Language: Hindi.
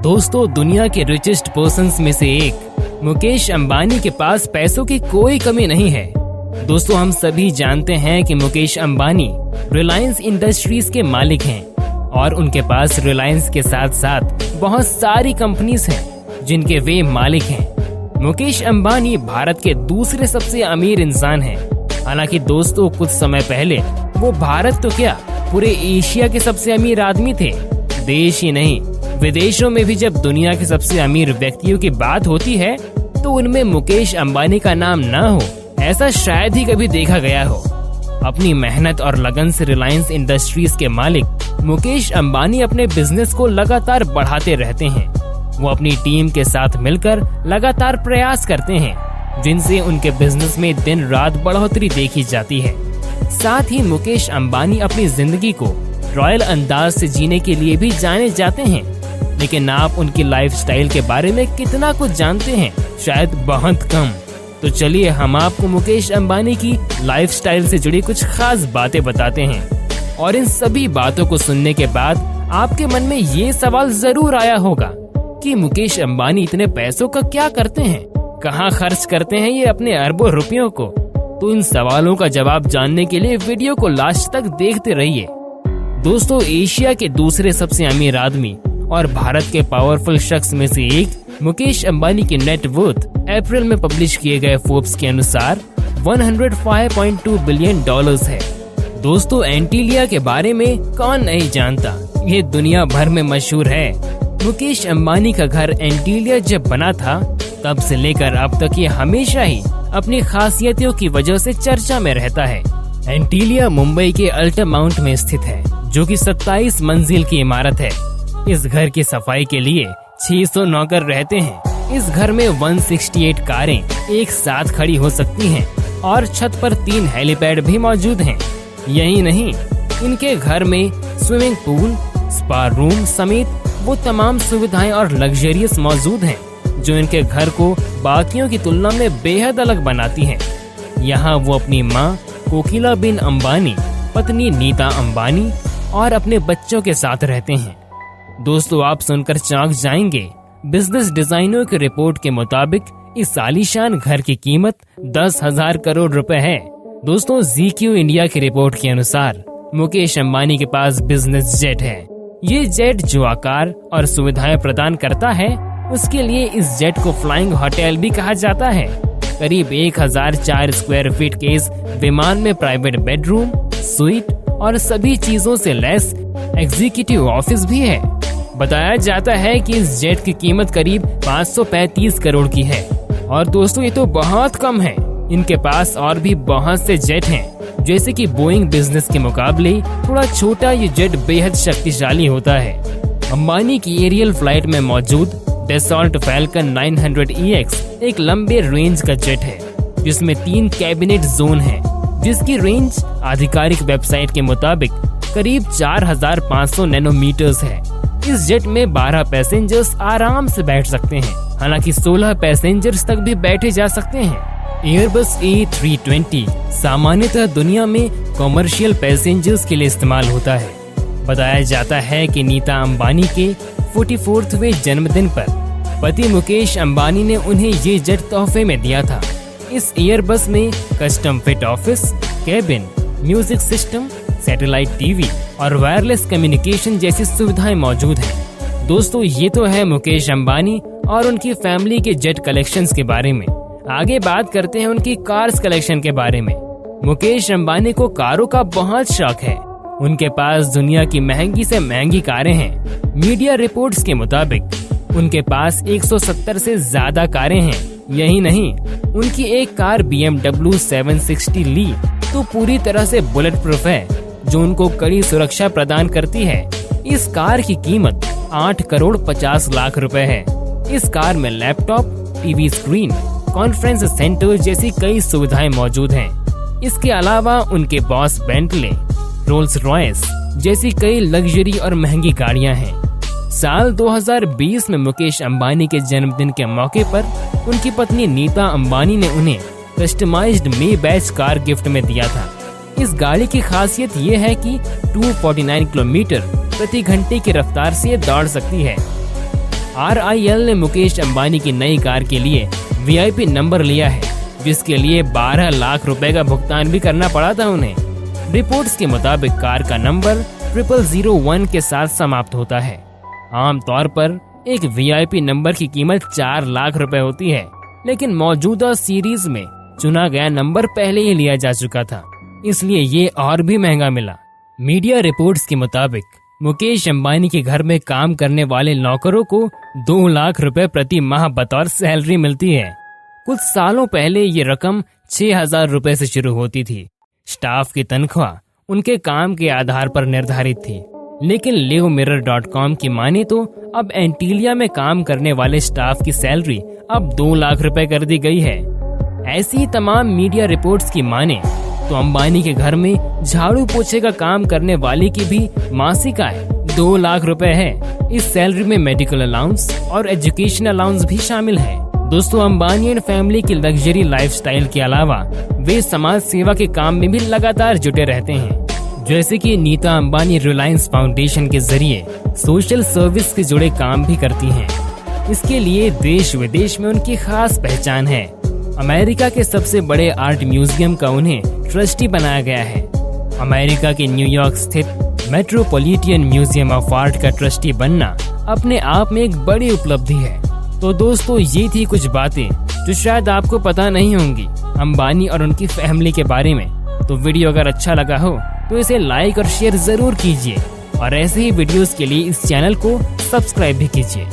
दोस्तों, दुनिया के रिचेस्ट पर्सन्स में से एक मुकेश अंबानी के पास पैसों की कोई कमी नहीं है। दोस्तों, हम सभी जानते हैं कि मुकेश अंबानी रिलायंस इंडस्ट्रीज के मालिक हैं और उनके पास रिलायंस के साथ साथ बहुत सारी कंपनीज हैं जिनके वे मालिक हैं। मुकेश अंबानी भारत के दूसरे सबसे अमीर इंसान हैं। हालांकि दोस्तों, कुछ समय पहले वो भारत तो क्या, पूरे एशिया के सबसे अमीर आदमी थे। देश ही नहीं, विदेशों में भी जब दुनिया के सबसे अमीर व्यक्तियों की बात होती है तो उनमें मुकेश अंबानी का नाम न हो, ऐसा शायद ही कभी देखा गया हो। अपनी मेहनत और लगन से रिलायंस इंडस्ट्रीज के मालिक मुकेश अंबानी अपने बिजनेस को लगातार बढ़ाते रहते हैं। वो अपनी टीम के साथ मिलकर लगातार प्रयास करते हैं, जिनसे उनके बिजनेस में दिन रात बढ़ोतरी देखी जाती है। साथ ही मुकेश अंबानी अपनी जिंदगी को रॉयल अंदाज से जीने के लिए भी जाने जाते हैं। लेकिन आप उनकी लाइफस्टाइल के बारे में कितना कुछ जानते हैं? शायद बहुत कम। तो चलिए हम आपको मुकेश अंबानी की लाइफस्टाइल से जुड़ी कुछ खास बातें बताते हैं। और इन सभी बातों को सुनने के बाद आपके मन में ये सवाल जरूर आया होगा कि मुकेश अंबानी इतने पैसों का क्या करते हैं, कहाँ खर्च करते हैं ये अपने अरबों रुपयों को। तो इन सवालों का जवाब जानने के लिए वीडियो को लास्ट तक देखते रहिए। दोस्तों, एशिया के दूसरे सबसे अमीर आदमी और भारत के पावरफुल शख्स में से एक मुकेश अंबानी की नेट वर्थ अप्रैल में पब्लिश किए गए फोर्ब्स के अनुसार 105.2 बिलियन डॉलर्स है। दोस्तों, एंटीलिया के बारे में कौन नहीं जानता, ये दुनिया भर में मशहूर है। मुकेश अंबानी का घर एंटीलिया जब बना था तब से लेकर अब तक ये हमेशा ही अपनी खासियतों की वजह से चर्चा में रहता है। एंटीलिया मुंबई के अल्टामाउंट में स्थित है, जो कि 27 मंजिल की इमारत है। इस घर की सफाई के लिए 600 नौकर रहते हैं। इस घर में 168 कारें एक साथ खड़ी हो सकती हैं और छत पर 3 हेलीपैड भी मौजूद हैं। यही नहीं, इनके घर में स्विमिंग पूल, स्पा रूम समेत वो तमाम सुविधाएं और लग्जरियस मौजूद हैं जो इनके घर को बाकियों की तुलना में बेहद अलग बनाती हैं। यहाँ वो अपनी माँ कोकिलाबेन अंबानी, पत्नी नीता अंबानी और अपने बच्चों के साथ रहते हैं। दोस्तों, आप सुनकर चौंक जाएंगे। बिजनेस डिजाइनर की रिपोर्ट के मुताबिक इस आलीशान घर की कीमत 10,000 करोड़ रुपए है। दोस्तों, ZQ इंडिया की रिपोर्ट के अनुसार मुकेश अंबानी के पास बिजनेस जेट है। ये जेट जो आकार और सुविधाएं प्रदान करता है, उसके लिए इस जेट को फ्लाइंग होटल भी कहा जाता है। करीब 1004 स्क्वायर फीट के इस विमान में प्राइवेट बेडरूम, स्वीट और सभी चीजों से लैस एग्जीक्यूटिव ऑफिस भी है। बताया जाता है कि इस जेट की कीमत करीब 535 करोड़ की है। और दोस्तों, ये तो बहुत कम है। इनके पास और भी बहुत से जेट हैं, जैसे कि बोइंग बिजनेस के मुकाबले थोड़ा छोटा ये जेट बेहद शक्तिशाली होता है। अंबानी की एरियल फ्लाइट में मौजूद डसॉल्ट फैल्कन 900EX एक लंबे रेंज का जेट है, जिसमें 3 कैबिनेट जोन है, जिसकी रेंज आधिकारिक वेबसाइट के मुताबिक करीब 4500 नैनोमीटर्स है। इस जेट में 12 पैसेंजर्स आराम से बैठ सकते हैं। हालांकि 16 पैसेंजर्स तक भी बैठे जा सकते हैं। एयरबस A320 सामान्यतः दुनिया में कॉमर्शियल पैसेंजर्स के लिए इस्तेमाल होता है। बताया जाता है कि नीता अंबानी के 44वें जन्मदिन पर पति मुकेश अंबानी ने उन्हें ये जेट तोहफे में दिया था। इस एयरबस में custom fit office, cabin, music system, satellite TV और वायरलेस कम्युनिकेशन जैसी सुविधाएं मौजूद हैं। दोस्तों, ये तो है मुकेश अंबानी और उनकी फैमिली के जेट कलेक्शंस के बारे में। आगे बात करते हैं उनकी कार्स कलेक्शन के बारे में। मुकेश अंबानी को कारों का बहुत शौक है। उनके पास दुनिया की महंगी से महंगी कारें हैं। मीडिया रिपोर्ट्स के मुताबिक उनके पास 170 से ज्यादा कारें हैं। यही नहीं, उनकी एक कार BMW 760 ली तो पूरी तरह से बुलेट प्रूफ है, जो उनको कड़ी सुरक्षा प्रदान करती है। इस कार की कीमत 8 करोड़ 50 लाख रुपए है। इस कार में laptop, TV screen, conference centre जैसी कई सुविधाएं मौजूद हैं। इसके अलावा उनके बॉस बेंटले, रोल्स रॉयस जैसी कई लग्जरी और महंगी गाड़ियां हैं। साल 2020 में मुकेश अंबानी के जन्मदिन के मौके पर उनकी पत्नी नीता अंबानी ने उन्हें कस्टमाइज्ड मेबैच कार गिफ्ट में दिया था। इस गाड़ी की खासियत ये है कि 249 किलोमीटर प्रति घंटे की रफ्तार से दौड़ सकती है। RIL ने मुकेश अंबानी की नई कार के लिए VIP नंबर लिया है, जिसके लिए 12 लाख रुपए का भुगतान भी करना पड़ा था उन्हें। रिपोर्ट्स के मुताबिक कार का नंबर 0001 के साथ समाप्त होता है। आमतौर पर एक VIP नंबर की कीमत 4 लाख रुपए होती है, लेकिन मौजूदा सीरीज में चुना गया नंबर पहले ही लिया जा चुका था, इसलिए ये और भी महंगा मिला। मीडिया रिपोर्ट्स के मुताबिक मुकेश अंबानी के घर में काम करने वाले नौकरों को 2 लाख रुपए प्रति माह बतौर सैलरी मिलती है। कुछ सालों पहले ये रकम 6,000 रुपए से शुरू होती थी। स्टाफ की तनख्वाह उनके काम के आधार पर निर्धारित थी, लेकिन LiveMirror.com की माने तो अब एंटीलिया में काम करने वाले स्टाफ की सैलरी अब 2 लाख रुपए कर दी गई है। ऐसी तमाम मीडिया रिपोर्ट्स की माने तो अंबानी के घर में झाड़ू पोछे का काम करने वाले की भी मासिक आय 2 लाख रुपए है। इस सैलरी में मेडिकल अलाउंस और एजुकेशन अलाउंस भी शामिल है। दोस्तों, अंबानी एंड फैमिली की लग्जरी लाइफस्टाइल के अलावा वे समाज सेवा के काम में भी लगातार जुटे रहते हैं, जैसे कि नीता अंबानी रिलायंस फाउंडेशन के जरिए सोशल सर्विस से जुड़े काम भी करती हैं। इसके लिए देश विदेश में उनकी खास पहचान है। अमेरिका के सबसे बड़े आर्ट म्यूजियम का उन्हें ट्रस्टी बनाया गया है। अमेरिका के न्यूयॉर्क स्थित मेट्रोपॉलिटन म्यूजियम ऑफ आर्ट का ट्रस्टी बनना अपने आप में एक बड़ी उपलब्धि है। तो दोस्तों, ये थी कुछ बातें जो शायद आपको पता नहीं होंगी अंबानी और उनकी फैमिली के बारे में। तो वीडियो अगर अच्छा लगा हो तो इसे लाइक और शेयर जरूर कीजिए, और ऐसे ही वीडियोस के लिए इस चैनल को सब्सक्राइब भी कीजिए।